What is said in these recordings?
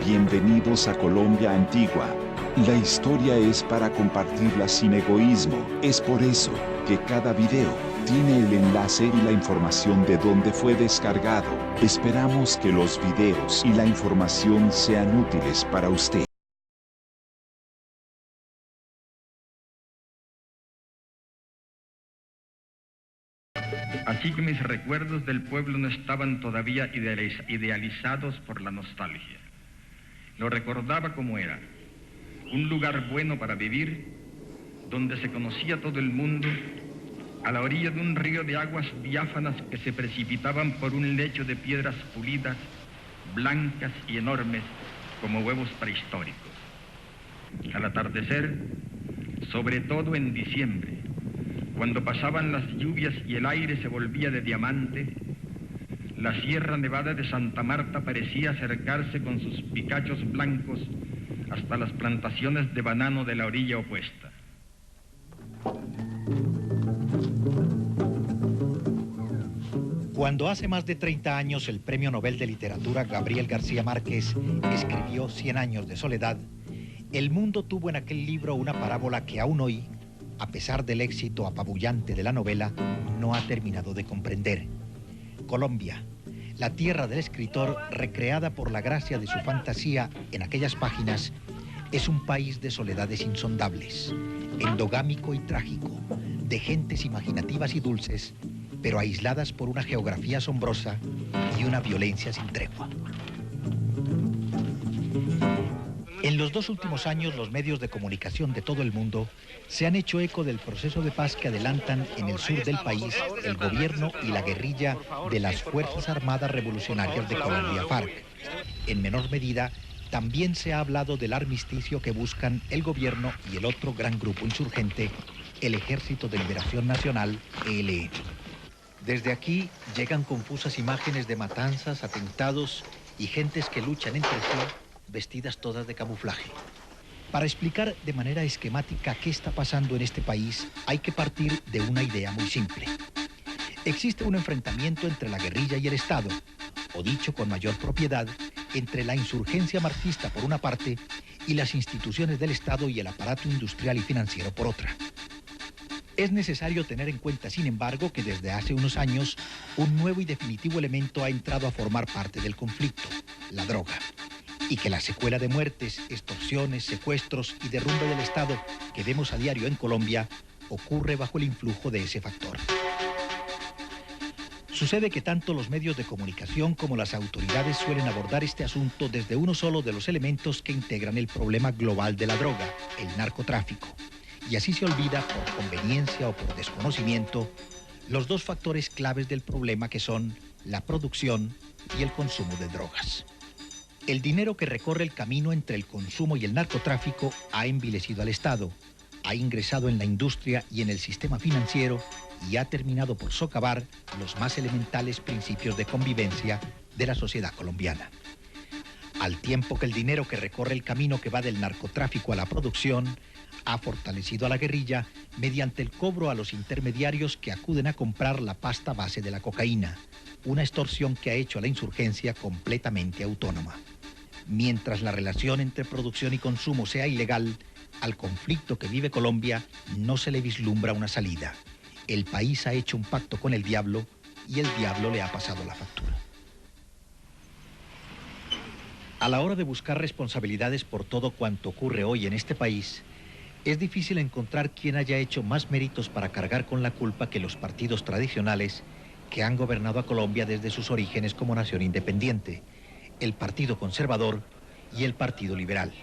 Bienvenidos a Colombia Antigua. La historia es para compartirla sin egoísmo. Es por eso que cada video tiene el enlace y la información de dónde fue descargado. Esperamos que los videos y la información sean útiles para usted. Así que mis recuerdos del pueblo no estaban todavía idealizados por la nostalgia. Lo recordaba como era, un lugar bueno para vivir, donde se conocía todo el mundo, a la orilla de un río de aguas diáfanas que se precipitaban por un lecho de piedras pulidas, blancas y enormes como huevos prehistóricos. Al atardecer, sobre todo en diciembre, cuando pasaban las lluvias y el aire se volvía de diamante, la Sierra Nevada de Santa Marta parecía acercarse con sus picachos blancos hasta las plantaciones de banano de la orilla opuesta. Cuando hace más de 30 años el Premio Nobel de Literatura Gabriel García Márquez escribió 100 años de soledad, el mundo tuvo en aquel libro una parábola que aún hoy, a pesar del éxito apabullante de la novela, no ha terminado de comprender. Colombia, la tierra del escritor, recreada por la gracia de su fantasía en aquellas páginas, es un país de soledades insondables, endogámico y trágico, de gentes imaginativas y dulces, pero aisladas por una geografía asombrosa y una violencia sin tregua. En los 2 últimos años, los medios de comunicación de todo el mundo se han hecho eco del proceso de paz que adelantan en el sur del país el gobierno y la guerrilla de las Fuerzas Armadas Revolucionarias de Colombia, FARC. En menor medida, también se ha hablado del armisticio que buscan el gobierno y el otro gran grupo insurgente, el Ejército de Liberación Nacional, ELN. Desde aquí llegan confusas imágenes de matanzas, atentados y gentes que luchan entre sí, vestidas todas de camuflaje. Para explicar de manera esquemática qué está pasando en este país, hay que partir de una idea muy simple. Existe un enfrentamiento entre la guerrilla y el Estado, o dicho con mayor propiedad, entre la insurgencia marxista por una parte y las instituciones del Estado y el aparato industrial y financiero por otra. Es necesario tener en cuenta, sin embargo, que desde hace unos años un nuevo y definitivo elemento ha entrado a formar parte del conflicto, la droga, y que la secuela de muertes, extorsiones, secuestros y derrumbe del Estado que vemos a diario en Colombia ocurre bajo el influjo de ese factor. Sucede que tanto los medios de comunicación como las autoridades suelen abordar este asunto desde uno solo de los elementos que integran el problema global de la droga, el narcotráfico. Y así se olvida, por conveniencia o por desconocimiento, los 2 factores claves del problema que son la producción y el consumo de drogas. El dinero que recorre el camino entre el consumo y el narcotráfico ha envilecido al Estado, ha ingresado en la industria y en el sistema financiero y ha terminado por socavar los más elementales principios de convivencia de la sociedad colombiana. Al tiempo que el dinero que recorre el camino que va del narcotráfico a la producción ha fortalecido a la guerrilla mediante el cobro a los intermediarios que acuden a comprar la pasta base de la cocaína, una extorsión que ha hecho a la insurgencia completamente autónoma. Mientras la relación entre producción y consumo sea ilegal, al conflicto que vive Colombia no se le vislumbra una salida. El país ha hecho un pacto con el diablo y el diablo le ha pasado la factura. A la hora de buscar responsabilidades por todo cuanto ocurre hoy en este país, es difícil encontrar quien haya hecho más méritos para cargar con la culpa que los partidos tradicionales que han gobernado a Colombia desde sus orígenes como nación independiente, el Partido Conservador y el Partido Liberal.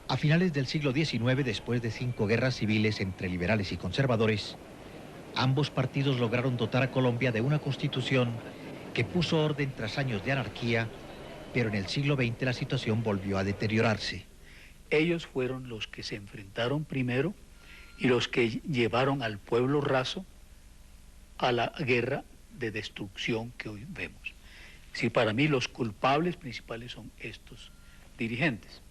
A finales del siglo XIX, después de 5 guerras civiles entre liberales y conservadores, ambos partidos lograron dotar a Colombia de una constitución que puso orden tras años de anarquía, pero en el siglo XX la situación volvió a deteriorarse. Ellos fueron los que se enfrentaron primero y los que llevaron al pueblo raso a la guerra de destrucción que hoy vemos. Sí, para mí los culpables principales son estos dirigentes.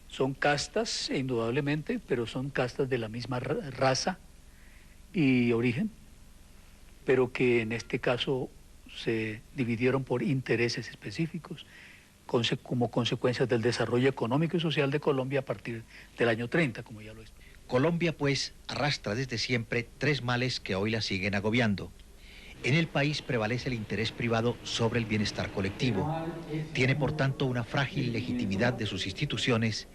Son castas, indudablemente, pero son castas de la misma raza y origen, pero que en este caso se dividieron por intereses específicos, como consecuencia del desarrollo económico y social de Colombia a partir del año 30, como ya lo expliqué. Colombia, pues, arrastra desde siempre tres males que hoy la siguen agobiando. En el país prevalece el interés privado sobre el bienestar colectivo. Tiene, por tanto, una frágil legitimidad de sus instituciones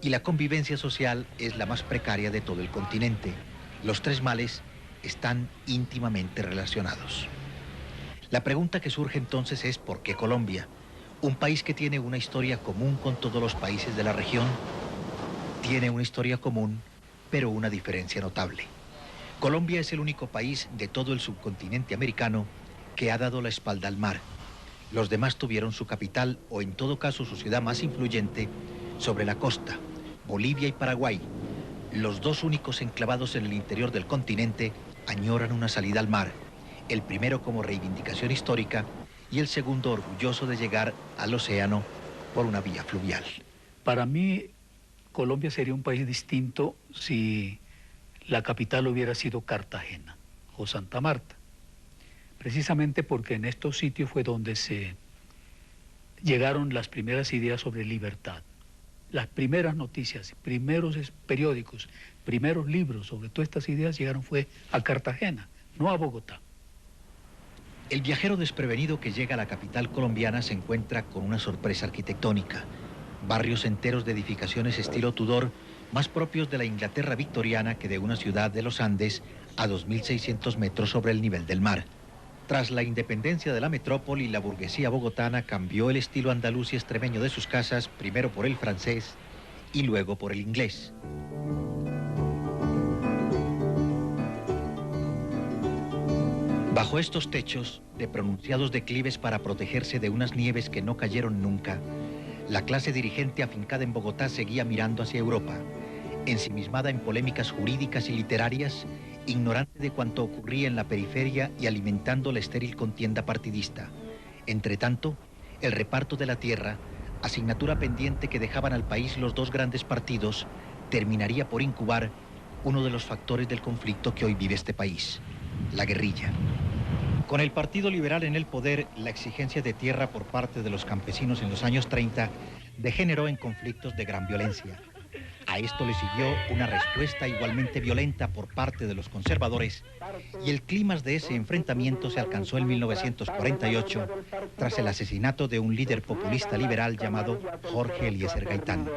y la convivencia social es la más precaria de todo el continente. Los tres males están íntimamente relacionados. La pregunta que surge entonces es ¿por qué Colombia? Un país que tiene una historia común con todos los países de la región, tiene una historia común, pero una diferencia notable. Colombia es el único país de todo el subcontinente americano que ha dado la espalda al mar. Los demás tuvieron su capital, o en todo caso su ciudad más influyente, sobre la costa, Bolivia y Paraguay. Los dos únicos enclavados en el interior del continente añoran una salida al mar, el primero como reivindicación histórica y el segundo orgulloso de llegar al océano por una vía fluvial. Para mí, Colombia sería un país distinto si la capital hubiera sido Cartagena o Santa Marta, precisamente porque en estos sitios fue donde se llegaron las primeras ideas sobre libertad, las primeras noticias, primeros periódicos, primeros libros sobre todas estas ideas llegaron fue a Cartagena, no a Bogotá. El viajero desprevenido que llega a la capital colombiana se encuentra con una sorpresa arquitectónica. Barrios enteros de edificaciones estilo Tudor, más propios de la Inglaterra victoriana que de una ciudad de los Andes a 2.600 metros sobre el nivel del mar. Tras la independencia de la metrópoli, la burguesía bogotana cambió el estilo andaluz y extremeño de sus casas, primero por el francés y luego por el inglés. Bajo estos techos, de pronunciados declives para protegerse de unas nieves que no cayeron nunca, la clase dirigente afincada en Bogotá seguía mirando hacia Europa, ensimismada en polémicas jurídicas y literarias, ignorante de cuanto ocurría en la periferia y alimentando la estéril contienda partidista. Entretanto, el reparto de la tierra, asignatura pendiente que dejaban al país los dos grandes partidos, terminaría por incubar uno de los factores del conflicto que hoy vive este país, la guerrilla. Con el Partido Liberal en el poder, la exigencia de tierra por parte de los campesinos en los años 30 degeneró en conflictos de gran violencia. A esto le siguió una respuesta igualmente violenta por parte de los conservadores y el clímax de ese enfrentamiento se alcanzó en 1948 tras el asesinato de un líder populista liberal llamado Jorge Eliezer Gaitán.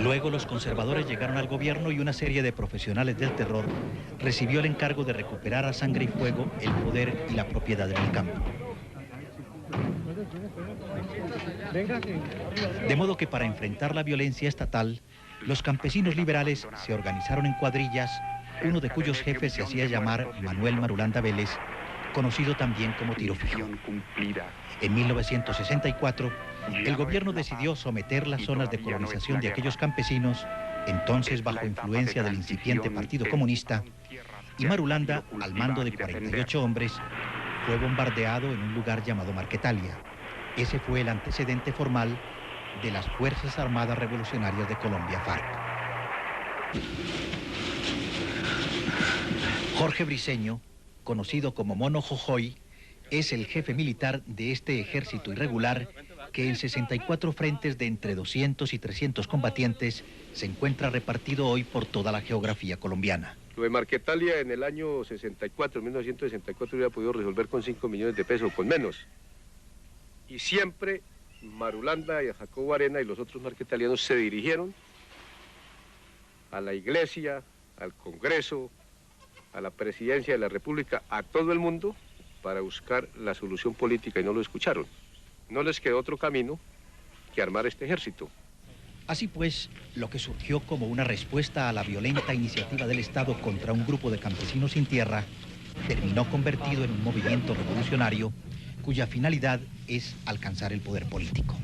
Luego los conservadores llegaron al gobierno y una serie de profesionales del terror recibió el encargo de recuperar a sangre y fuego el poder y la propiedad en el campo. De modo que para enfrentar la violencia estatal, los campesinos liberales se organizaron en cuadrillas, uno de cuyos jefes se hacía llamar Manuel Marulanda Vélez, conocido también como Tiro Fijo. En 1964, el gobierno decidió someter las zonas de colonización de aquellos campesinos, entonces bajo influencia del incipiente Partido Comunista, y Marulanda, al mando de 48 hombres, fue bombardeado en un lugar llamado Marquetalia. Ese fue el antecedente formal de las Fuerzas Armadas Revolucionarias de Colombia, FARC. Jorge Briceño, conocido como Mono Jojoy, es el jefe militar de este ejército irregular que en 64 frentes de entre 200 y 300 combatientes se encuentra repartido hoy por toda la geografía colombiana. Lo de Marquetalia en el año 1964 hubiera podido resolver con 5 millones de pesos, con menos. Y siempre Marulanda y Jacobo Arena y los otros marquetalianos se dirigieron a la iglesia, al Congreso, a la presidencia de la República, a todo el mundo, para buscar la solución política y no lo escucharon. No les quedó otro camino que armar este ejército. Así pues, lo que surgió como una respuesta a la violenta iniciativa del Estado contra un grupo de campesinos sin tierra, terminó convertido en un movimiento revolucionario cuya finalidad es alcanzar el poder político.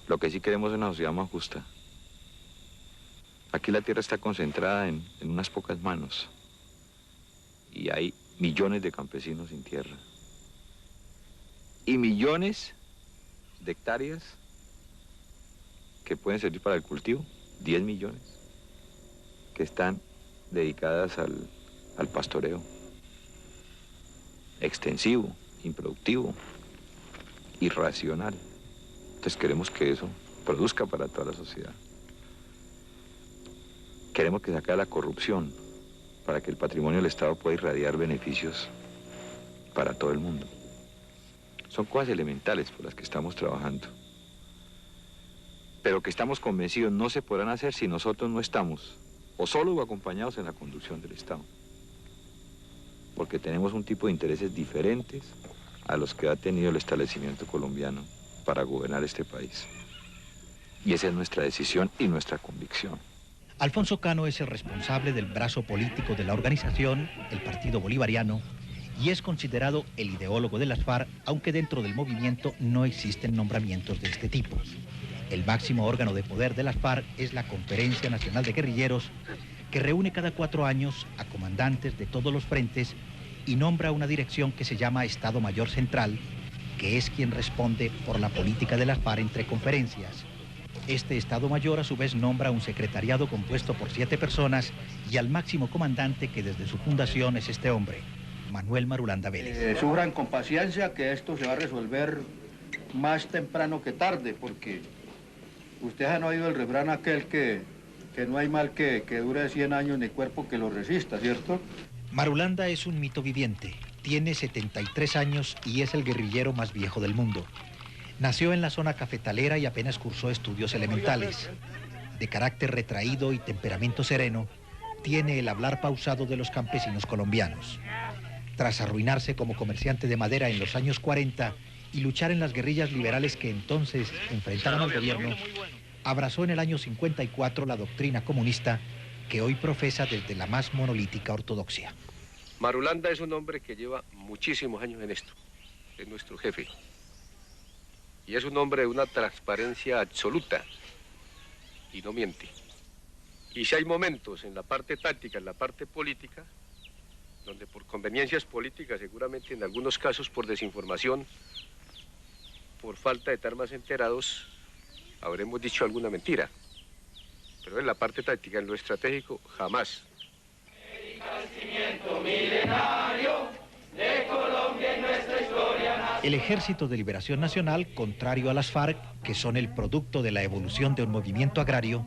Lo que sí queremos es una sociedad más justa. Aquí la tierra está concentrada en unas pocas manos y hay millones de campesinos sin tierra y millones de hectáreas que pueden servir para el cultivo, 10 millones, que están dedicadas al pastoreo. extensivo, improductivo, irracional. Entonces queremos que eso produzca para toda la sociedad. Queremos que se acabe la corrupción para que el patrimonio del Estado pueda irradiar beneficios para todo el mundo. Son cosas elementales por las que estamos trabajando, pero que estamos convencidos no se podrán hacer si nosotros no estamos o solo o acompañados en la conducción del Estado, porque tenemos un tipo de intereses diferentes a los que ha tenido el establecimiento colombiano para gobernar este país. Y esa es nuestra decisión y nuestra convicción. Alfonso Cano es el responsable del brazo político de la organización, el Partido Bolivariano, y es considerado el ideólogo de las FARC, aunque dentro del movimiento no existen nombramientos de este tipo. El máximo órgano de poder de las FARC es la Conferencia Nacional de Guerrilleros, que reúne cada 4 años a comandantes de todos los frentes y nombra una dirección que se llama Estado Mayor Central, que es quien responde por la política de las FARC entre conferencias. Este Estado Mayor a su vez nombra un secretariado compuesto por 7 personas y al máximo comandante, que desde su fundación es este hombre, Manuel Marulanda Vélez. Sufran con paciencia, que esto se va a resolver más temprano que tarde, porque ustedes han oído el refrán aquel que no hay mal que dure 100 años ni cuerpo que lo resista, ¿cierto? Marulanda es un mito viviente, tiene 73 años y es el guerrillero más viejo del mundo. Nació en la zona cafetalera y apenas cursó estudios elementales. De carácter retraído y temperamento sereno, tiene el hablar pausado de los campesinos colombianos. Tras arruinarse como comerciante de madera en los años 40 y luchar en las guerrillas liberales que entonces enfrentaron al gobierno, abrazó en el año 54 la doctrina comunista que hoy profesa desde la más monolítica ortodoxia. Marulanda es un hombre que lleva muchísimos años en esto, es nuestro jefe. Y es un hombre de una transparencia absoluta y no miente. Y si hay momentos en la parte táctica, en la parte política, donde por conveniencias políticas, seguramente en algunos casos por desinformación, por falta de estar más enterados, habremos dicho alguna mentira. Pero en la parte táctica, en lo estratégico, jamás. El Ejército de Liberación Nacional, contrario a las FARC, que son el producto de la evolución de un movimiento agrario,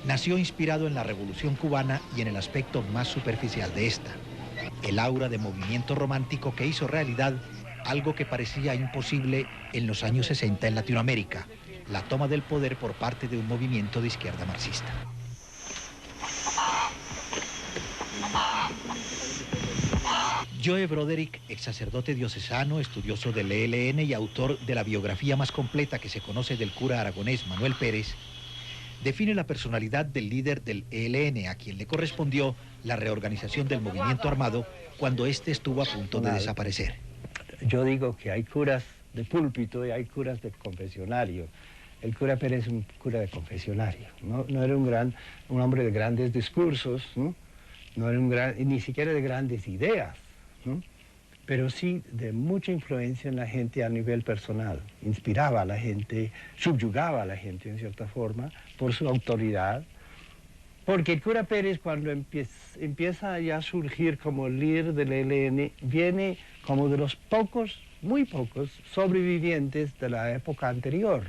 nació inspirado en la Revolución Cubana y en el aspecto más superficial de esta, el aura de movimiento romántico que hizo realidad algo que parecía imposible en los años 60 en Latinoamérica, la toma del poder por parte de un movimiento de izquierda marxista. Joe Broderick, ex sacerdote diocesano, estudioso del ELN y autor de la biografía más completa que se conoce del cura aragonés Manuel Pérez, define la personalidad del líder del ELN, a quien le correspondió la reorganización del movimiento armado cuando éste estuvo a punto de desaparecer. Yo digo que hay curas de púlpito y hay curas de confesionario. El cura Pérez es un cura de confesionario, no era un hombre de grandes discursos, no era ni siquiera de grandes ideas, pero sí de mucha influencia en la gente a nivel personal. Inspiraba a la gente, subyugaba a la gente en cierta forma por su autoridad. Porque el cura Pérez, cuando empieza ya a surgir como líder del ELN, viene como de los pocos, muy pocos, sobrevivientes de la época anterior.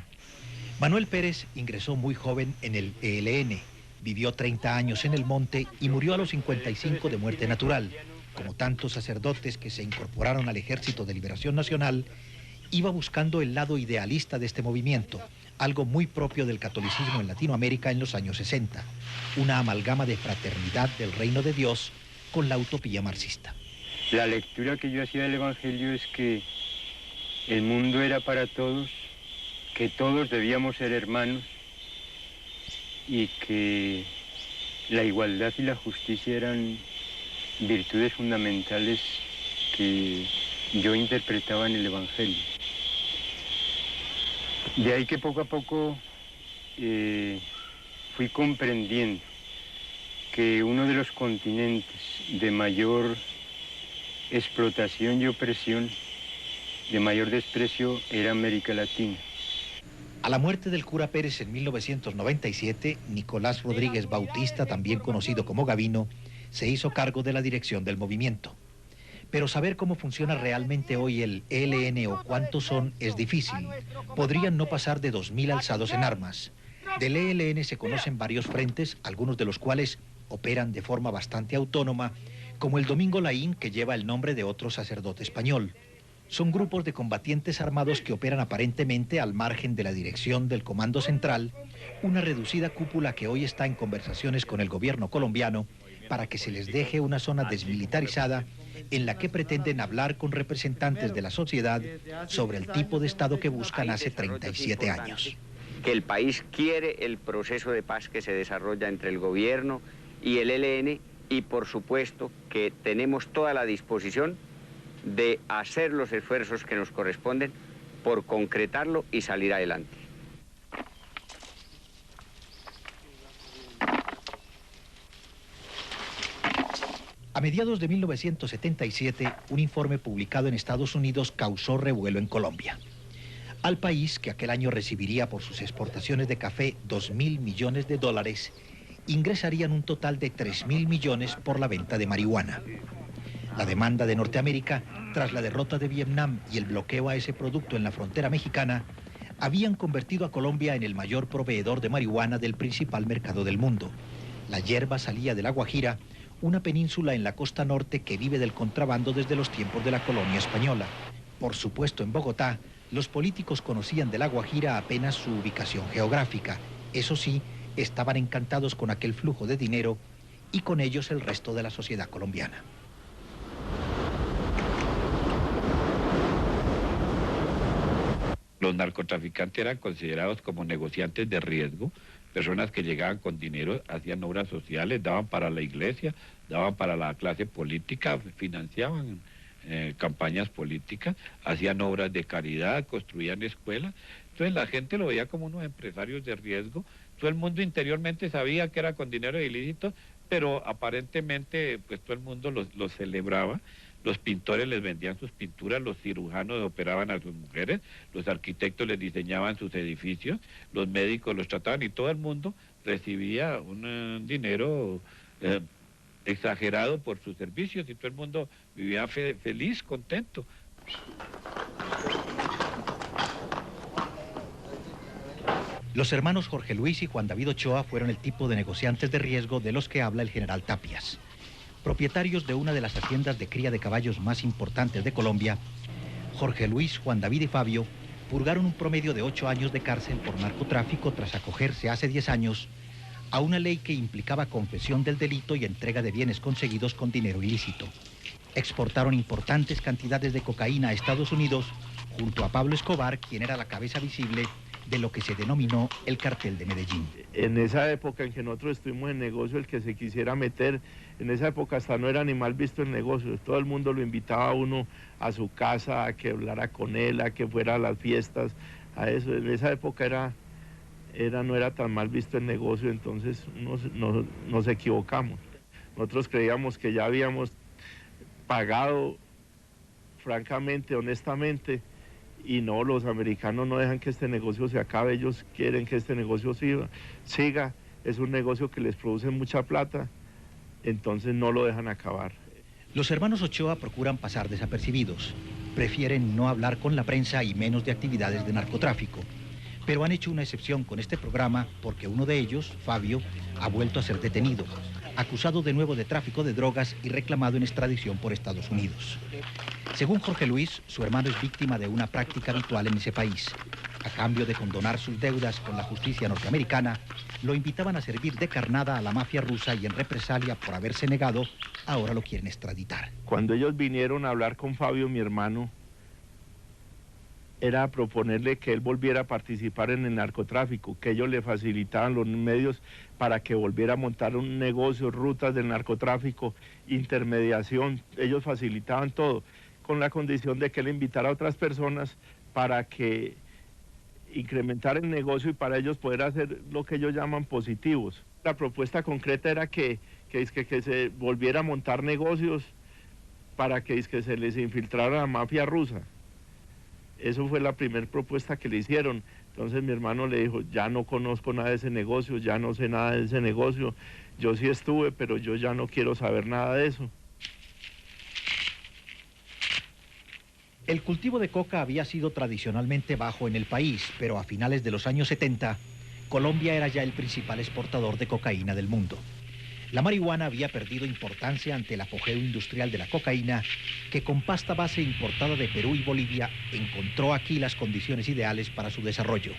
Manuel Pérez ingresó muy joven en el ELN, vivió 30 años en el monte y murió a los 55 de muerte natural. Como tantos sacerdotes que se incorporaron al Ejército de Liberación Nacional, iba buscando el lado idealista de este movimiento, algo muy propio del catolicismo en Latinoamérica en los años 60, una amalgama de fraternidad del reino de Dios con la utopía marxista. La lectura que yo hacía del Evangelio es que el mundo era para todos, que todos debíamos ser hermanos y que la igualdad y la justicia eran virtudes fundamentales que yo interpretaba en el Evangelio. De ahí que poco a poco fui comprendiendo que uno de los continentes de mayor explotación y opresión, de mayor desprecio, era América Latina. A la muerte del cura Pérez en 1997, Nicolás Rodríguez Bautista, también conocido como Gavino, se hizo cargo de la dirección del movimiento. Pero saber cómo funciona realmente hoy el ELN o cuántos son es difícil. Podrían no pasar de 2.000 alzados en armas. Del ELN se conocen varios frentes, algunos de los cuales operan de forma bastante autónoma, como el Domingo Laín, que lleva el nombre de otro sacerdote español. Son grupos de combatientes armados que operan aparentemente al margen de la dirección del Comando Central, una reducida cúpula que hoy está en conversaciones con el gobierno colombiano para que se les deje una zona desmilitarizada en la que pretenden hablar con representantes de la sociedad sobre el tipo de Estado que buscan hace 37 años. Que el país quiere el proceso de paz que se desarrolla entre el gobierno y el ELN, y por supuesto que tenemos toda la disposición de hacer los esfuerzos que nos corresponden por concretarlo y salir adelante. A mediados de 1977, un informe publicado en Estados Unidos causó revuelo en Colombia. Al país, que aquel año recibiría por sus exportaciones de café 2.000 millones de dólares, ingresarían un total de 3.000 millones por la venta de marihuana. La demanda de Norteamérica, tras la derrota de Vietnam y el bloqueo a ese producto en la frontera mexicana, habían convertido a Colombia en el mayor proveedor de marihuana del principal mercado del mundo. La hierba salía de La Guajira, una península en la costa norte que vive del contrabando desde los tiempos de la colonia española. Por supuesto, en Bogotá, los políticos conocían de La Guajira apenas su ubicación geográfica. Eso sí, estaban encantados con aquel flujo de dinero y con ellos el resto de la sociedad colombiana. Los narcotraficantes eran considerados como negociantes de riesgo, personas que llegaban con dinero, hacían obras sociales, daban para la iglesia, daban para la clase política, financiaban campañas políticas, hacían obras de caridad, construían escuelas. Entonces la gente lo veía como unos empresarios de riesgo. Todo el mundo interiormente sabía que era con dinero ilícito, pero aparentemente pues todo el mundo los celebraba. Los pintores les vendían sus pinturas, los cirujanos operaban a sus mujeres, los arquitectos les diseñaban sus edificios, los médicos los trataban y todo el mundo recibía un dinero exagerado por sus servicios y todo el mundo vivía feliz, contento. Los hermanos Jorge Luis y Juan David Ochoa fueron el tipo de negociantes de riesgo de los que habla el general Tapias. Propietarios de una de las haciendas de cría de caballos más importantes de Colombia, Jorge Luis, Juan David y Fabio purgaron un promedio de 8 años de cárcel por narcotráfico tras acogerse hace 10 años a una ley que implicaba confesión del delito y entrega de bienes conseguidos con dinero ilícito. Exportaron importantes cantidades de cocaína a Estados Unidos junto a Pablo Escobar, quien era la cabeza visible de lo que se denominó el cartel de Medellín. En esa época en que nosotros estuvimos en negocio, el que se quisiera meter, en esa época hasta no era ni mal visto el negocio, todo el mundo lo invitaba a uno a su casa, a que hablara con él, a que fuera a las fiestas, a eso. En esa época no era tan mal visto el negocio, entonces nos equivocamos. Nosotros creíamos que ya habíamos pagado francamente, honestamente, y no, los americanos no dejan que este negocio se acabe, ellos quieren que este negocio siga, es un negocio que les produce mucha plata, entonces no lo dejan acabar. Los hermanos Ochoa procuran pasar desapercibidos, prefieren no hablar con la prensa y menos de actividades de narcotráfico, pero han hecho una excepción con este programa porque uno de ellos, Fabio, ha vuelto a ser detenido, acusado de nuevo de tráfico de drogas y reclamado en extradición por Estados Unidos. Según Jorge Luis, su hermano es víctima de una práctica habitual en ese país. A cambio de condonar sus deudas con la justicia norteamericana, lo invitaban a servir de carnada a la mafia rusa y en represalia por haberse negado, ahora lo quieren extraditar. Cuando ellos vinieron a hablar con Fabio, mi hermano, era proponerle que él volviera a participar en el narcotráfico, que ellos le facilitaban los medios para que volviera a montar un negocio, rutas del narcotráfico, intermediación, ellos facilitaban todo, con la condición de que él invitara a otras personas para que incrementara el negocio y para ellos poder hacer lo que ellos llaman positivos. La propuesta concreta era que se volviera a montar negocios para que se les infiltrara la mafia rusa. Eso fue la primera propuesta que le hicieron. Entonces mi hermano le dijo, ya no conozco nada de ese negocio, ya no sé nada de ese negocio, yo sí estuve, pero yo ya no quiero saber nada de eso. El cultivo de coca había sido tradicionalmente bajo en el país, pero a finales de los años 70, Colombia era ya el principal exportador de cocaína del mundo. La marihuana había perdido importancia ante el apogeo industrial de la cocaína, que con pasta base importada de Perú y Bolivia encontró aquí las condiciones ideales para su desarrollo.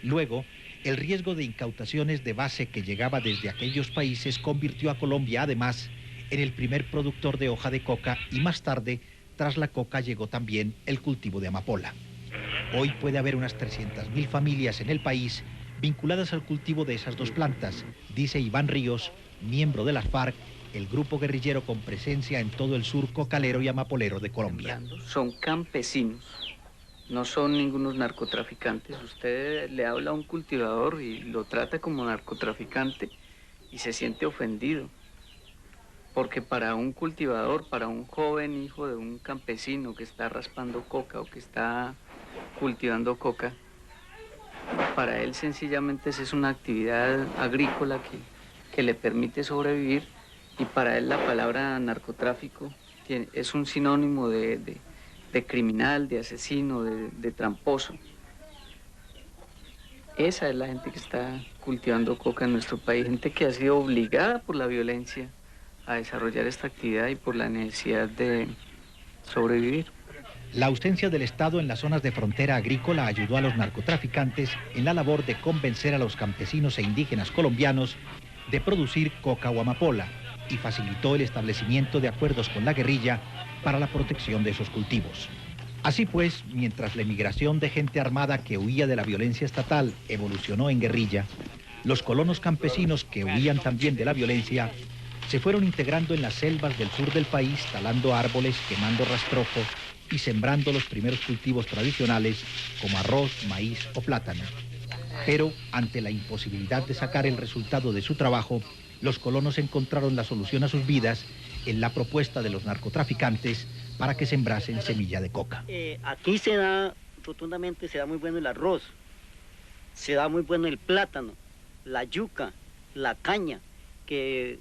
Luego, el riesgo de incautaciones de base que llegaba desde aquellos países convirtió a Colombia, además, en el primer productor de hoja de coca y más tarde, tras la coca, llegó también el cultivo de amapola. Hoy puede haber unas 300.000 familias en el país vinculadas al cultivo de esas dos plantas, dice Iván Ríos, miembro de las FARC, el grupo guerrillero con presencia en todo el sur cocalero y amapolero de Colombia. Son campesinos, no son ningunos narcotraficantes. Usted le habla a un cultivador y lo trata como narcotraficante y se siente ofendido. Porque para un cultivador, para un joven hijo de un campesino que está raspando coca o que está cultivando coca, para él sencillamente es una actividad agrícola que le permite sobrevivir, y para él la palabra narcotráfico es un sinónimo de criminal, de asesino, de tramposo. Esa es la gente que está cultivando coca en nuestro país, gente que ha sido obligada por la violencia a desarrollar esta actividad y por la necesidad de sobrevivir. La ausencia del Estado en las zonas de frontera agrícola ayudó a los narcotraficantes en la labor de convencer a los campesinos e indígenas colombianos de producir coca o amapola y facilitó el establecimiento de acuerdos con la guerrilla para la protección de esos cultivos. Así pues, mientras la emigración de gente armada que huía de la violencia estatal evolucionó en guerrilla, los colonos campesinos que huían también de la violencia se fueron integrando en las selvas del sur del país, talando árboles, quemando rastrojo y sembrando los primeros cultivos tradicionales como arroz, maíz o plátano. Pero ante la imposibilidad de sacar el resultado de su trabajo, los colonos encontraron la solución a sus vidas en la propuesta de los narcotraficantes para que sembrasen semilla de coca. Aquí se da, rotundamente se da muy bueno el arroz, se da muy bueno el plátano, la yuca, la caña, que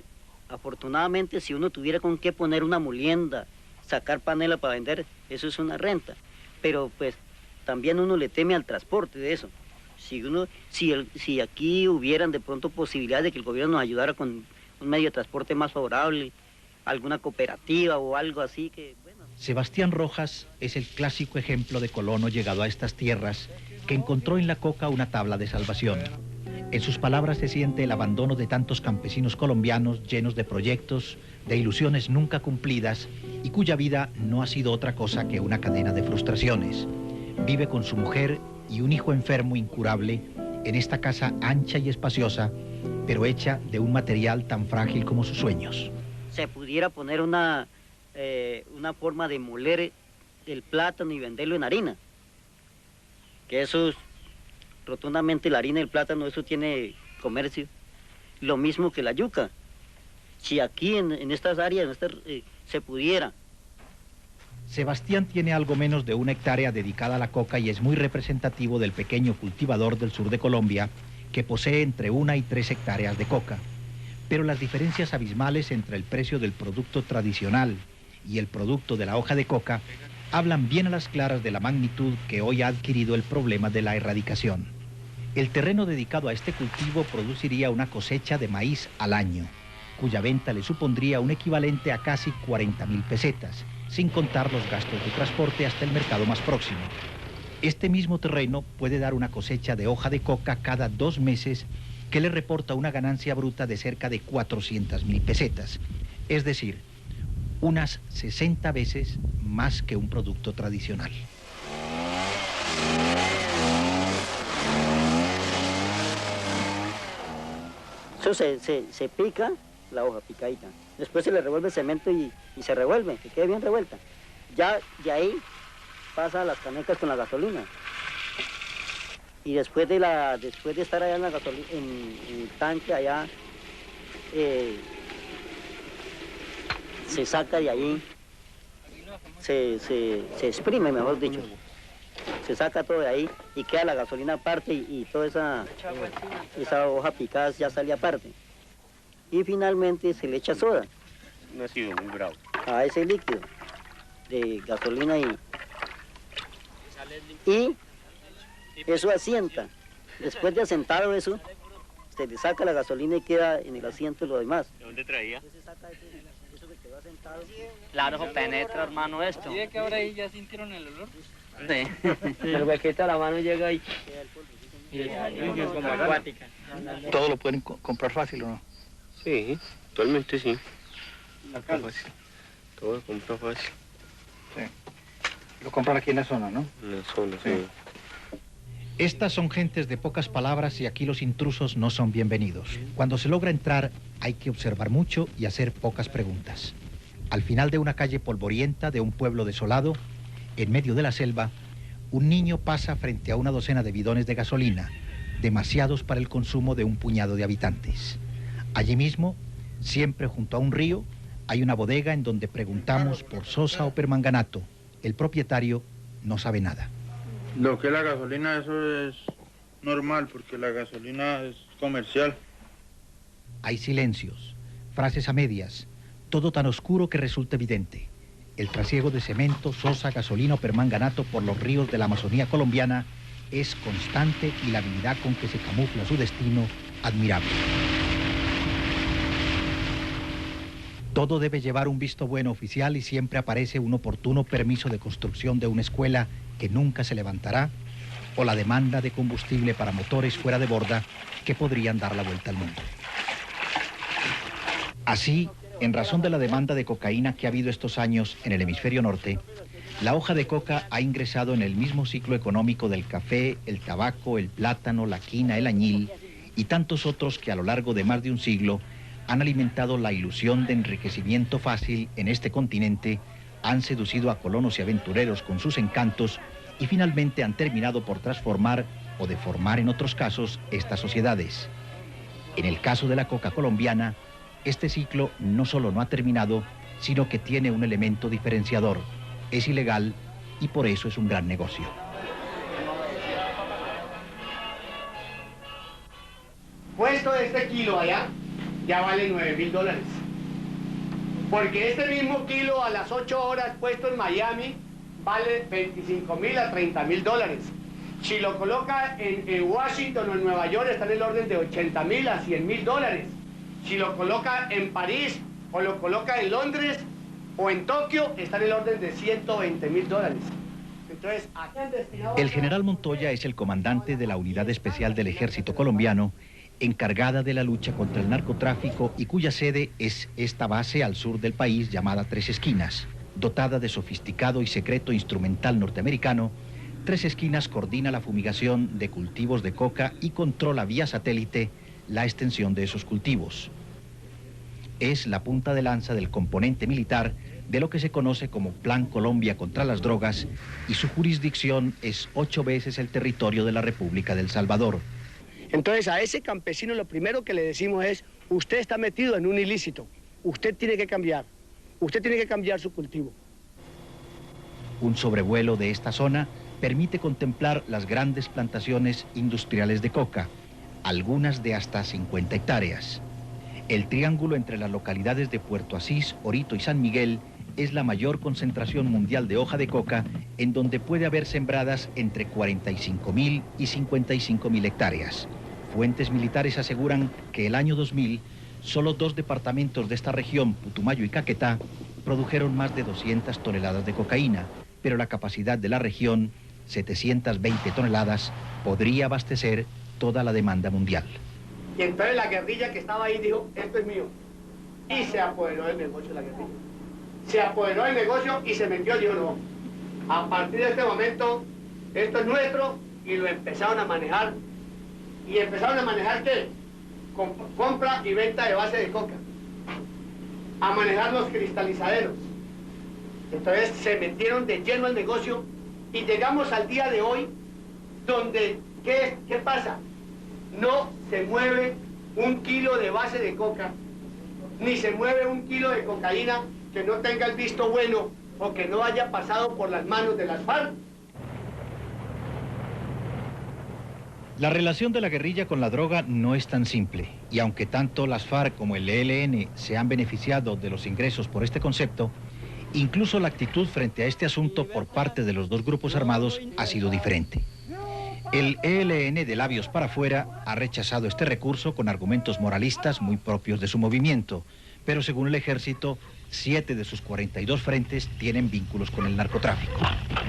afortunadamente si uno tuviera con qué poner una molienda, sacar panela para vender, eso es una renta. Pero pues también uno le teme al transporte de eso. Si aquí hubieran de pronto posibilidad de que el gobierno nos ayudara con un medio de transporte más favorable, alguna cooperativa o algo así que... Bueno. Sebastián Rojas es el clásico ejemplo de colono llegado a estas tierras que encontró en la coca una tabla de salvación. En sus palabras se siente el abandono de tantos campesinos colombianos llenos de proyectos, de ilusiones nunca cumplidas y cuya vida no ha sido otra cosa que una cadena de frustraciones. Vive con su mujer y un hijo enfermo incurable en esta casa ancha y espaciosa, pero hecha de un material tan frágil como sus sueños. Se pudiera poner una forma de moler el plátano y venderlo en harina, que eso es, rotundamente la harina y el plátano, eso tiene comercio, lo mismo que la yuca. Si aquí en estas áreas se pudiera. Sebastián tiene algo menos de 1 hectárea dedicada a la coca y es muy representativo del pequeño cultivador del sur de Colombia que posee entre 1 y 3 hectáreas de coca. Pero las diferencias abismales entre el precio del producto tradicional y el producto de la hoja de coca hablan bien a las claras de la magnitud que hoy ha adquirido el problema de la erradicación. El terreno dedicado a este cultivo produciría una cosecha de maíz al año, cuya venta le supondría un equivalente a casi 40.000 pesetas, sin contar los gastos de transporte hasta el mercado más próximo. Este mismo terreno puede dar una cosecha de hoja de coca cada 2 meses que le reporta una ganancia bruta de cerca de 400.000 pesetas, es decir, unas 60 veces más que un producto tradicional. Eso se pica, la hoja picadita. Después se le revuelve cemento y se revuelve, que quede bien revuelta. Ya de ahí pasa a las canecas con la gasolina. Y después de estar allá en el tanque allá, se saca de ahí, se exprime, mejor dicho. Se saca todo de ahí y queda la gasolina aparte y toda esa hoja picada ya sale aparte. Y finalmente se le echa soda. No ha sido muy bravo. A ese líquido de gasolina y eso asienta. Después de asentar eso, se le saca la gasolina y queda en el asiento lo demás. ¿De dónde traía? Eso que quedó asentado. Claro, eso penetra, hermano, esto. ¿Y de que ahora ahí ya sintieron el olor? Sí. El huequito de la mano llega ahí. Y es como acuática. ¿Todo lo pueden comprar fácil o no? Sí, actualmente sí. Acá fácil. Todo compra fácil. Sí. Lo compran aquí en la zona, ¿no? En la zona, sí. Estas son gentes de pocas palabras y aquí los intrusos no son bienvenidos. Cuando se logra entrar hay que observar mucho y hacer pocas preguntas. Al final de una calle polvorienta de un pueblo desolado, en medio de la selva, un niño pasa frente a una docena de bidones de gasolina, demasiados para el consumo de un puñado de habitantes. Allí mismo, siempre junto a un río, hay una bodega en donde preguntamos por sosa o permanganato. El propietario no sabe nada. Lo que es la gasolina, eso es normal, porque la gasolina es comercial. Hay silencios, frases a medias, todo tan oscuro que resulta evidente. El trasiego de cemento, sosa, gasolina o permanganato por los ríos de la Amazonía colombiana es constante y la habilidad con que se camufla su destino, admirable. Todo debe llevar un visto bueno oficial y siempre aparece un oportuno permiso de construcción de una escuela que nunca se levantará o la demanda de combustible para motores fuera de borda que podrían dar la vuelta al mundo. Así, en razón de la demanda de cocaína que ha habido estos años en el hemisferio norte, la hoja de coca ha ingresado en el mismo ciclo económico del café, el tabaco, el plátano, la quina, el añil y tantos otros que a lo largo de más de un siglo han alimentado la ilusión de enriquecimiento fácil en este continente, han seducido a colonos y aventureros con sus encantos y finalmente han terminado por transformar o deformar en otros casos estas sociedades. En el caso de la coca colombiana, este ciclo no solo no ha terminado, sino que tiene un elemento diferenciador. Es ilegal y por eso es un gran negocio. Puesto este kilo allá, ya vale $9.000. Porque este mismo kilo a las 8 horas puesto en Miami vale $25.000 a $30.000. Si lo coloca en Washington o en Nueva York está en el orden de $80.000 a $100.000. Si lo coloca en París o lo coloca en Londres o en Tokio está en el orden de $120.000. Entonces, aquí han destinado... El general Montoya es el comandante de la Unidad Especial del Ejército Colombiano encargada de la lucha contra el narcotráfico y cuya sede es esta base al sur del país llamada Tres Esquinas. Dotada de sofisticado y secreto instrumental norteamericano, Tres Esquinas coordina la fumigación de cultivos de coca y controla vía satélite la extensión de esos cultivos. Es la punta de lanza del componente militar de lo que se conoce como Plan Colombia contra las drogas y su jurisdicción es 8 veces el territorio de la República del Salvador. Entonces a ese campesino lo primero que le decimos es, usted está metido en un ilícito, usted tiene que cambiar su cultivo. Un sobrevuelo de esta zona permite contemplar las grandes plantaciones industriales de coca, algunas de hasta 50 hectáreas. El triángulo entre las localidades de Puerto Asís, Orito y San Miguel es la mayor concentración mundial de hoja de coca, en donde puede haber sembradas entre 45.000 y 55.000 hectáreas. Fuentes militares aseguran que el año 2000, solo 2 departamentos de esta región, Putumayo y Caquetá, produjeron más de 200 toneladas de cocaína, pero la capacidad de la región, 720 toneladas, podría abastecer toda la demanda mundial. Y entonces la guerrilla que estaba ahí dijo, esto es mío. Y se apoderó del negocio la guerrilla. Se apoderó del negocio y se metió, dijo, no. A partir de este momento, esto es nuestro, y lo empezaron a manejar. ¿Y empezaron a manejar qué? Compra y venta de base de coca. A manejar los cristalizaderos. Entonces se metieron de lleno al negocio y llegamos al día de hoy donde, ¿qué pasa? No se mueve 1 kilo de base de coca, ni se mueve 1 kilo de cocaína que no tenga el visto bueno o que no haya pasado por las manos de las FARC. La relación de la guerrilla con la droga no es tan simple, y aunque tanto las FARC como el ELN se han beneficiado de los ingresos por este concepto, Incluso la actitud frente a este asunto por parte de los dos grupos armados ha sido diferente. El ELN, de labios para afuera, ha rechazado este recurso con argumentos moralistas muy propios de su movimiento, pero según el ejército, 7 de sus 42 frentes tienen vínculos con el narcotráfico.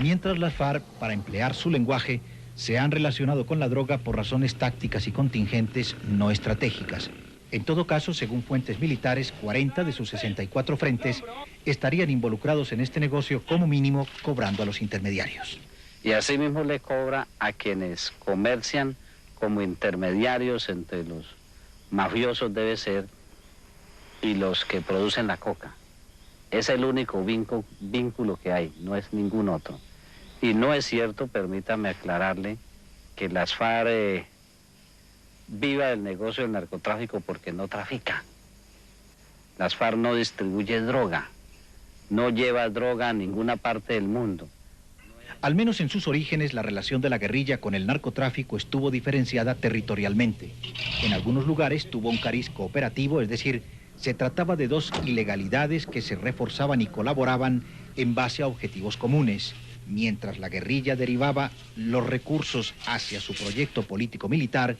Mientras las FARC, para emplear su lenguaje, se han relacionado con la droga por razones tácticas y contingentes no estratégicas. En todo caso, según fuentes militares, 40 de sus 64 frentes estarían involucrados en este negocio como mínimo cobrando a los intermediarios. Y asimismo le cobra a quienes comercian como intermediarios entre los mafiosos debe ser y los que producen la coca. Es el único vínculo que hay, no es ningún otro. Y no es cierto, permítame aclararle, que las FARC viva del negocio del narcotráfico porque no trafica. Las FARC no distribuye droga, no lleva droga a ninguna parte del mundo. Al menos en sus orígenes, la relación de la guerrilla con el narcotráfico estuvo diferenciada territorialmente. En algunos lugares tuvo un cariz cooperativo, es decir, se trataba de dos ilegalidades que se reforzaban y colaboraban en base a objetivos comunes. Mientras la guerrilla derivaba los recursos hacia su proyecto político-militar,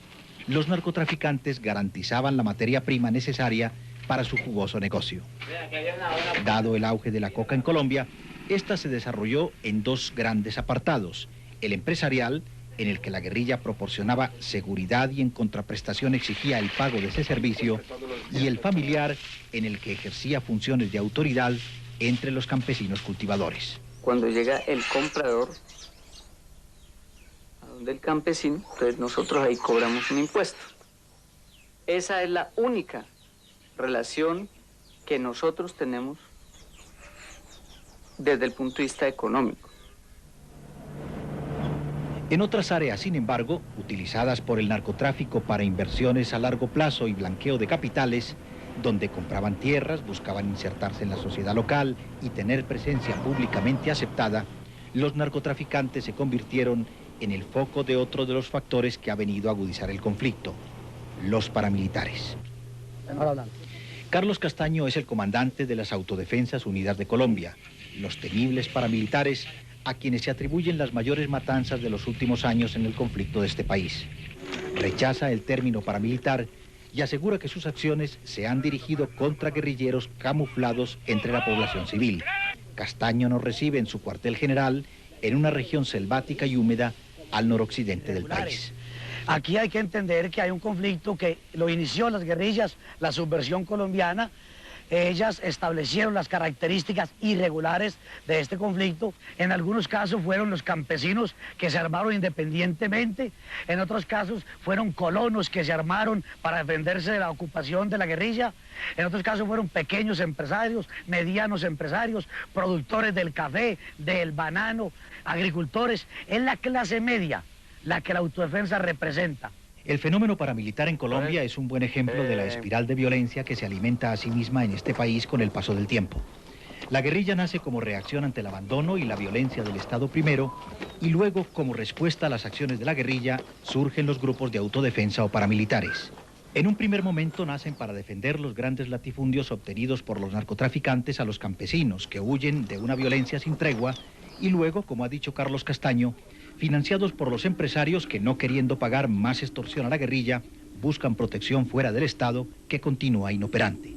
los narcotraficantes garantizaban la materia prima necesaria para su jugoso negocio. Dado el auge de la coca en Colombia, esta se desarrolló en dos grandes apartados: el empresarial, en el que la guerrilla proporcionaba seguridad y en contraprestación exigía el pago de ese servicio, y el familiar, en el que ejercía funciones de autoridad entre los campesinos cultivadores. Cuando llega el comprador a donde el campesino, entonces nosotros ahí cobramos un impuesto. Esa es la única relación que nosotros tenemos desde el punto de vista económico. En otras áreas, sin embargo, utilizadas por el narcotráfico para inversiones a largo plazo y blanqueo de capitales, donde compraban tierras, buscaban insertarse en la sociedad local y tener presencia públicamente aceptada, los narcotraficantes se convirtieron en el foco de otro de los factores que ha venido a agudizar el conflicto: los paramilitares. Carlos Castaño es el comandante de las Autodefensas Unidas de Colombia, los temibles paramilitares a quienes se atribuyen las mayores matanzas de los últimos años en el conflicto de este país. Rechaza el término paramilitar y asegura que sus acciones se han dirigido contra guerrilleros camuflados entre la población civil. Castaño nos recibe en su cuartel general en una región selvática y húmeda al noroccidente del país. Aquí hay que entender que hay un conflicto que lo inició las guerrillas, la subversión colombiana. Ellas establecieron las características irregulares de este conflicto. En algunos casos fueron los campesinos que se armaron independientemente. En otros casos fueron colonos que se armaron para defenderse de la ocupación de la guerrilla. En otros casos fueron pequeños empresarios, medianos empresarios, productores del café, del banano, agricultores. Es la clase media la que la autodefensa representa. El fenómeno paramilitar en Colombia es un buen ejemplo de la espiral de violencia que se alimenta a sí misma en este país con el paso del tiempo. La guerrilla nace como reacción ante el abandono y la violencia del Estado primero, y luego, como respuesta a las acciones de la guerrilla, surgen los grupos de autodefensa o paramilitares. En un primer momento nacen para defender los grandes latifundios obtenidos por los narcotraficantes a los campesinos que huyen de una violencia sin tregua, y luego, como ha dicho Carlos Castaño, financiados por los empresarios que, no queriendo pagar más extorsión a la guerrilla, buscan protección fuera del Estado, que continúa inoperante.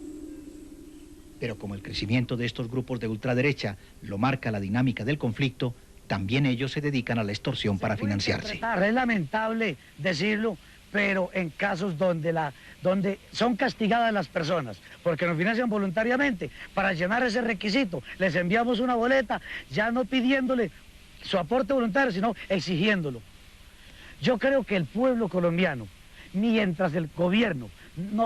Pero como el crecimiento de estos grupos de ultraderecha lo marca la dinámica del conflicto, también ellos se dedican a la extorsión para financiarse. Es lamentable decirlo, pero en casos donde son castigadas las personas, porque nos financian voluntariamente, para llenar ese requisito, les enviamos una boleta, ya no pidiéndole su aporte voluntario, sino exigiéndolo. Yo creo que el pueblo colombiano, mientras el gobierno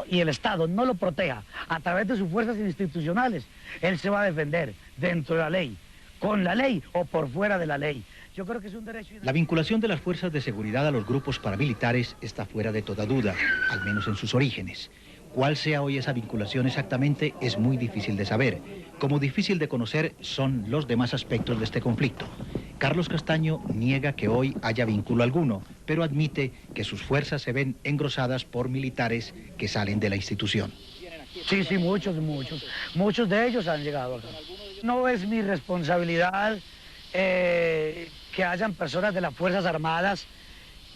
y el Estado no lo proteja a través de sus fuerzas institucionales, él se va a defender dentro de la ley, con la ley o por fuera de la ley. Yo creo que es un derecho... La vinculación de las fuerzas de seguridad a los grupos paramilitares está fuera de toda duda, al menos en sus orígenes. Cuál sea hoy esa vinculación exactamente es muy difícil de saber, como difícil de conocer son los demás aspectos de este conflicto. Carlos Castaño niega que hoy haya vínculo alguno, pero admite que sus fuerzas se ven engrosadas por militares que salen de la institución. Sí, muchos de ellos han llegado acá. No es mi responsabilidad que hayan personas de las Fuerzas Armadas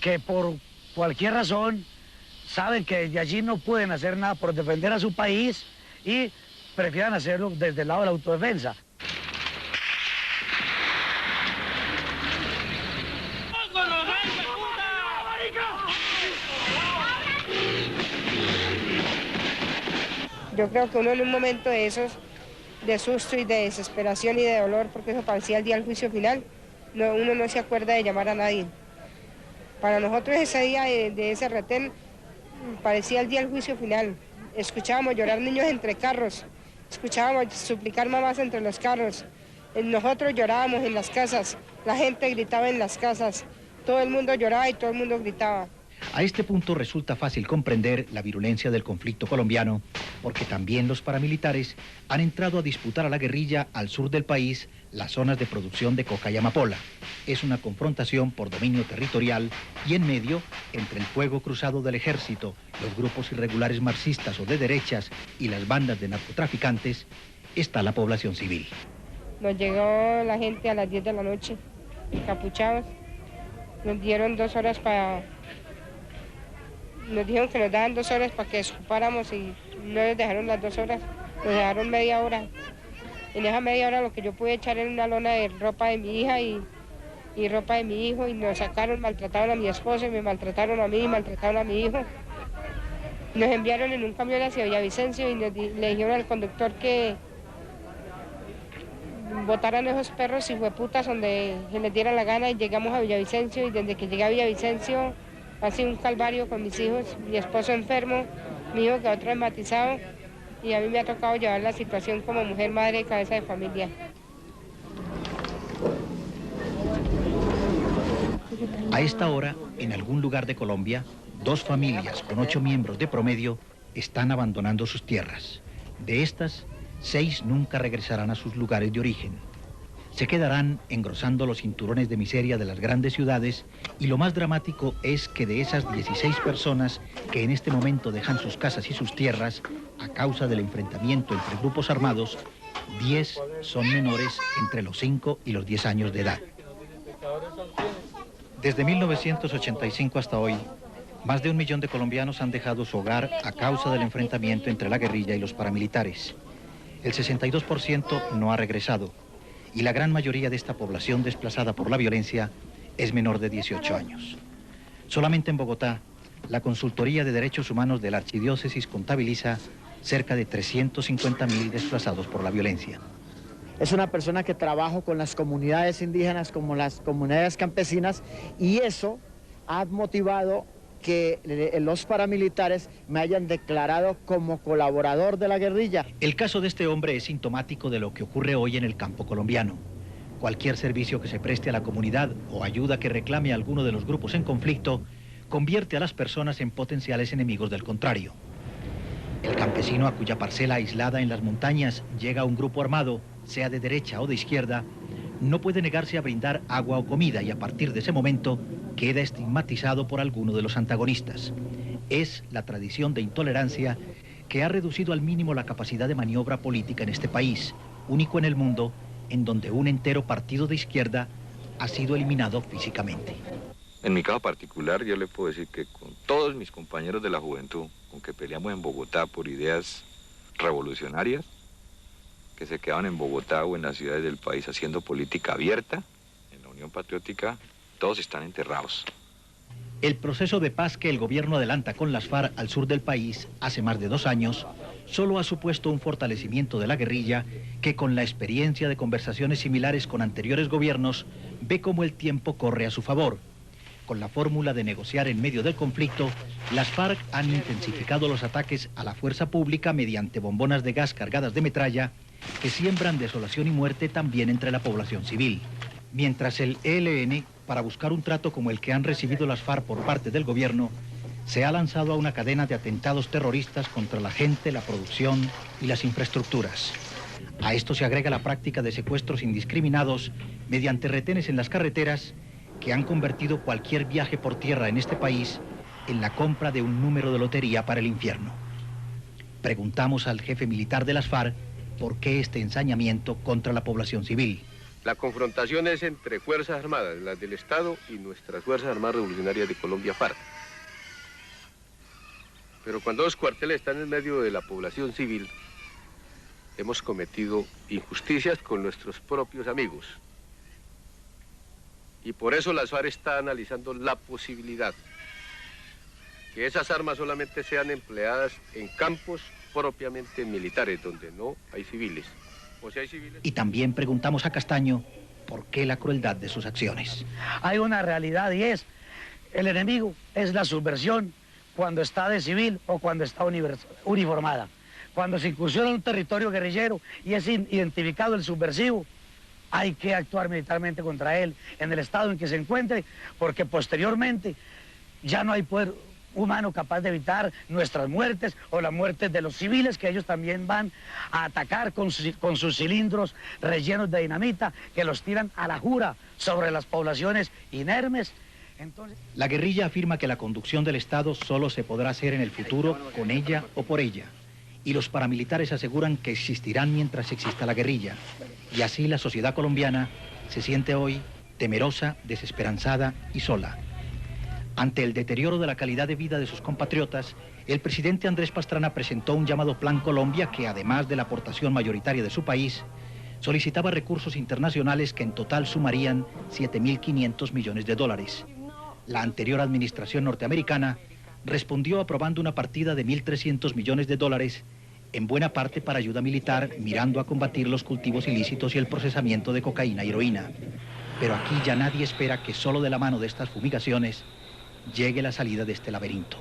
que por cualquier razón saben que desde allí no pueden hacer nada por defender a su país y prefieran hacerlo desde el lado de la autodefensa. Yo creo que uno en un momento de esos, de susto y de desesperación y de dolor, porque eso parecía el día del juicio final, uno no se acuerda de llamar a nadie. Para nosotros ese día de ese retén parecía el día del juicio final. Escuchábamos llorar niños entre carros, escuchábamos suplicar mamás entre los carros. Nosotros llorábamos en las casas, la gente gritaba en las casas, todo el mundo lloraba y todo el mundo gritaba. A este punto resulta fácil comprender la virulencia del conflicto colombiano, porque también los paramilitares han entrado a disputar a la guerrilla al sur del país las zonas de producción de coca y amapola. Es una confrontación por dominio territorial y en medio, entre el fuego cruzado del ejército, los grupos irregulares marxistas o de derechas y las bandas de narcotraficantes, está la población civil. Nos llegó la gente a las 10 de la noche, encapuchados. Nos dieron 2 horas para... Nos dijeron que nos daban 2 horas para que desocupáramos y no nos dejaron las 2 horas, nos dejaron media hora. En esa media hora lo que yo pude echar en una lona de ropa de mi hija y ropa de mi hijo y nos sacaron, maltrataron a mi esposo y me maltrataron a mí y maltrataron a mi hijo. Nos enviaron en un camión hacia Villavicencio y le dijeron al conductor que botaran esos perros hijueputas donde se les diera la gana y llegamos a Villavicencio y desde que llegué a Villavicencio ha sido un calvario con mis hijos, mi esposo enfermo, mi hijo quedó traumatizado y a mí me ha tocado llevar la situación como mujer, madre, cabeza de familia. A esta hora, en algún lugar de Colombia, 2 familias con 8 miembros de promedio están abandonando sus tierras. De estas, 6 nunca regresarán a sus lugares de origen. Se quedarán engrosando los cinturones de miseria de las grandes ciudades y lo más dramático es que de esas 16 personas que en este momento dejan sus casas y sus tierras a causa del enfrentamiento entre grupos armados, 10 son menores entre los 5 y los 10 años de edad. Desde 1985 hasta hoy, más de 1 millón de colombianos han dejado su hogar a causa del enfrentamiento entre la guerrilla y los paramilitares. El 62% no ha regresado. Y la gran mayoría de esta población desplazada por la violencia es menor de 18 años. Solamente en Bogotá, la Consultoría de Derechos Humanos de la Archidiócesis contabiliza cerca de 350.000 desplazados por la violencia. Es una persona que trabaja con las comunidades indígenas, como las comunidades campesinas, y eso ha motivado que los paramilitares me hayan declarado como colaborador de la guerrilla. El caso de este hombre es sintomático de lo que ocurre hoy en el campo colombiano. Cualquier servicio que se preste a la comunidad o ayuda que reclame a alguno de los grupos en conflicto convierte a las personas en potenciales enemigos del contrario. El campesino a cuya parcela aislada en las montañas llega un grupo armado, sea de derecha o de izquierda, no puede negarse a brindar agua o comida y a partir de ese momento queda estigmatizado por alguno de los antagonistas. Es la tradición de intolerancia que ha reducido al mínimo la capacidad de maniobra política en este país, único en el mundo en donde un entero partido de izquierda ha sido eliminado físicamente. En mi caso particular, yo le puedo decir que con todos mis compañeros de la juventud, con que peleamos en Bogotá por ideas revolucionarias, que se quedaban en Bogotá o en las ciudades del país haciendo política abierta, en la Unión Patriótica, todos están enterrados. El proceso de paz que el gobierno adelanta con las FARC al sur del país hace más de 2 años solo ha supuesto un fortalecimiento de la guerrilla que con la experiencia de conversaciones similares con anteriores gobiernos ve cómo el tiempo corre a su favor. Con la fórmula de negociar en medio del conflicto, las FARC han intensificado los ataques a la fuerza pública mediante bombonas de gas cargadas de metralla que siembran desolación y muerte también entre la población civil. Mientras el ELN, para buscar un trato como el que han recibido las FARC por parte del gobierno, se ha lanzado a una cadena de atentados terroristas contra la gente, la producción y las infraestructuras. A esto se agrega la práctica de secuestros indiscriminados mediante retenes en las carreteras que han convertido cualquier viaje por tierra en este país en la compra de un número de lotería para el infierno. Preguntamos al jefe militar de las FARC por qué este ensañamiento contra la población civil. La confrontación es entre Fuerzas Armadas, las del Estado, y nuestras Fuerzas Armadas Revolucionarias de Colombia, FARC. Pero cuando los cuarteles están en medio de la población civil, hemos cometido injusticias con nuestros propios amigos. Y por eso la FARC está analizando la posibilidad que esas armas solamente sean empleadas en campos propiamente militares, donde no hay civiles. O si hay civiles... Y también preguntamos a Castaño por qué la crueldad de sus acciones. Hay una realidad y es, el enemigo es la subversión cuando está de civil o cuando está uniformada. Cuando se incursiona en un territorio guerrillero y es identificado el subversivo, hay que actuar militarmente contra él en el estado en que se encuentre, porque posteriormente ya no hay poder humano capaz de evitar nuestras muertes o las muertes de los civiles, que ellos también van a atacar con sus cilindros rellenos de dinamita, que los tiran a la jura sobre las poblaciones inermes. Entonces... La guerrilla afirma que la conducción del Estado solo se podrá hacer en el futuro con ella o por ella. Y los paramilitares aseguran que existirán mientras exista la guerrilla. Y así la sociedad colombiana se siente hoy temerosa, desesperanzada y sola. Ante el deterioro de la calidad de vida de sus compatriotas, el presidente Andrés Pastrana presentó un llamado Plan Colombia que, además de la aportación mayoritaria de su país, solicitaba recursos internacionales que en total sumarían 7.500 millones de dólares. La anterior administración norteamericana respondió aprobando una partida de 1.300 millones de dólares, en buena parte para ayuda militar, mirando a combatir los cultivos ilícitos y el procesamiento de cocaína y heroína. Pero aquí ya nadie espera que solo de la mano de estas fumigaciones llegue la salida de este laberinto.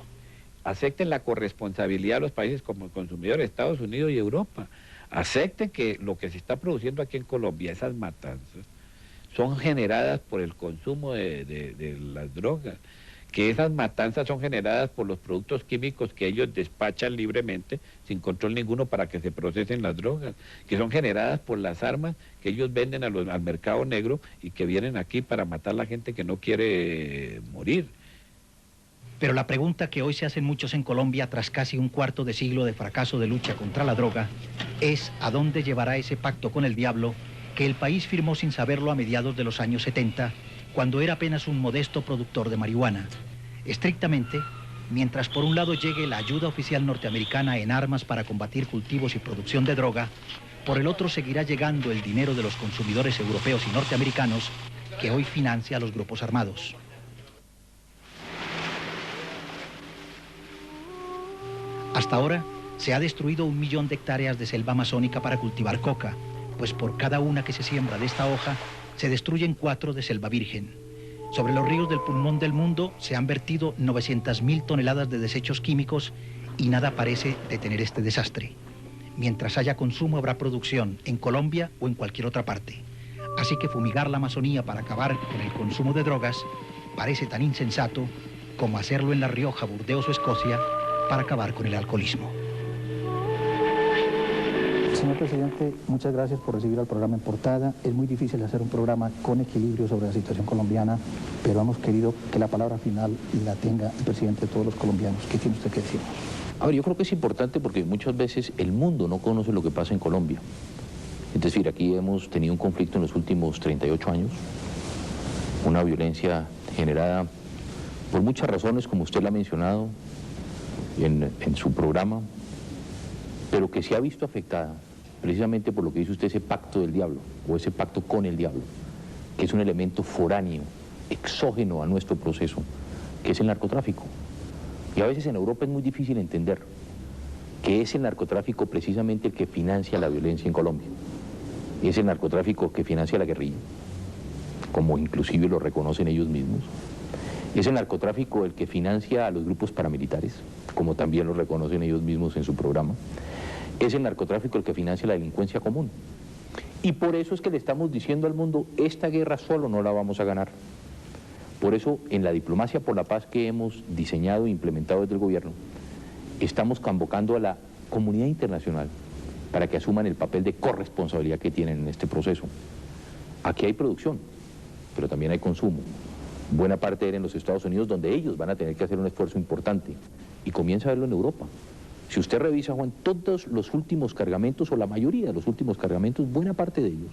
Acepten la corresponsabilidad de los países como consumidores, Estados Unidos y Europa. Acepten que lo que se está produciendo aquí en Colombia, esas matanzas, son generadas por el consumo de las drogas, que esas matanzas son generadas por los productos químicos que ellos despachan libremente, sin control ninguno, para que se procesen las drogas, que son generadas por las armas que ellos venden al mercado negro y que vienen aquí para matar a la gente que no quiere morir. Pero la pregunta que hoy se hacen muchos en Colombia, tras casi un cuarto de siglo de fracaso de lucha contra la droga, es ¿a dónde llevará ese pacto con el diablo que el país firmó sin saberlo a mediados de los años 70, cuando era apenas un modesto productor de marihuana? Estrictamente, mientras por un lado llegue la ayuda oficial norteamericana en armas para combatir cultivos y producción de droga, por el otro seguirá llegando el dinero de los consumidores europeos y norteamericanos que hoy financia a los grupos armados. Hasta ahora se ha destruido 1 millón de hectáreas de selva amazónica para cultivar coca, pues por cada una que se siembra de esta hoja, se destruyen 4 de selva virgen. Sobre los ríos del pulmón del mundo se han vertido 900.000 toneladas de desechos químicos y nada parece detener este desastre. Mientras haya consumo habrá producción en Colombia o en cualquier otra parte. Así que fumigar la Amazonía para acabar con el consumo de drogas parece tan insensato como hacerlo en La Rioja, Burdeos o Escocia para acabar con el alcoholismo. Señor presidente, muchas gracias por recibir al programa en portada. Es muy difícil hacer un programa con equilibrio sobre la situación colombiana, pero hemos querido que la palabra final la tenga el presidente de todos los colombianos. ¿Qué tiene usted que decirnos? A ver, yo creo que es importante porque muchas veces el mundo no conoce lo que pasa en Colombia. Es decir, aquí hemos tenido un conflicto en los últimos 38 años, una violencia generada por muchas razones, como usted la ha mencionado en su programa, pero que se ha visto afectada precisamente por lo que dice usted, ese pacto del diablo, o ese pacto con el diablo, que es un elemento foráneo, exógeno a nuestro proceso, que es el narcotráfico. Y a veces en Europa es muy difícil entender que es el narcotráfico precisamente el que financia la violencia en Colombia. Es el narcotráfico que financia la guerrilla, como inclusive lo reconocen ellos mismos. Es el narcotráfico el que financia a los grupos paramilitares, como también lo reconocen ellos mismos en su programa. Es el narcotráfico el que financia la delincuencia común. Y por eso es que le estamos diciendo al mundo, esta guerra solo no la vamos a ganar. Por eso, en la diplomacia por la paz que hemos diseñado e implementado desde el gobierno, estamos convocando a la comunidad internacional para que asuman el papel de corresponsabilidad que tienen en este proceso. Aquí hay producción, pero también hay consumo. Buena parte era en los Estados Unidos, donde ellos van a tener que hacer un esfuerzo importante. Y comienza a verlo en Europa. Si usted revisa, Juan, todos los últimos cargamentos, o la mayoría de los últimos cargamentos, buena parte de ellos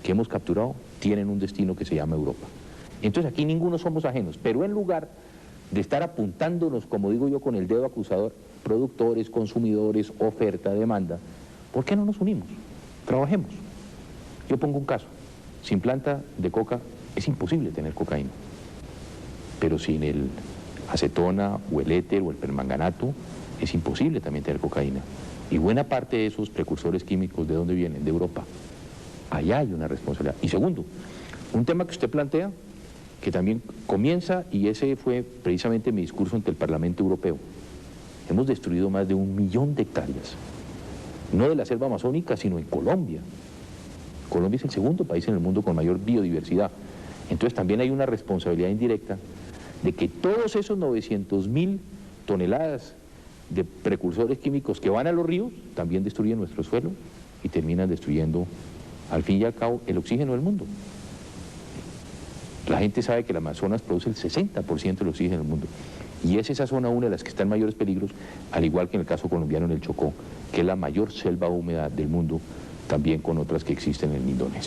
que hemos capturado, tienen un destino que se llama Europa. Entonces aquí ninguno somos ajenos, pero en lugar de estar apuntándonos, como digo yo, con el dedo acusador, productores, consumidores, oferta, demanda, ¿por qué no nos unimos? Trabajemos. Yo pongo un caso. Sin planta de coca es imposible tener cocaína, pero sin el acetona o el éter o el permanganato es imposible también tener cocaína. Y buena parte de esos precursores químicos, ¿de dónde vienen? De Europa. Allá hay una responsabilidad. Y segundo, un tema que usted plantea, que también comienza, y ese fue precisamente mi discurso ante el Parlamento Europeo. Hemos destruido más de 1 millón de hectáreas, no de la selva amazónica, sino en Colombia. Colombia es el segundo país en el mundo con mayor biodiversidad. Entonces también hay una responsabilidad indirecta de que todos esos 900.000 toneladas de precursores químicos que van a los ríos también destruyen nuestro suelo y terminan destruyendo, al fin y al cabo, el oxígeno del mundo. La gente sabe que el Amazonas produce el 60% del oxígeno del mundo, y es esa zona una de las que está en mayores peligros, al igual que en el caso colombiano en el Chocó, que es la mayor selva húmeda del mundo, también con otras que existen en Indonesia.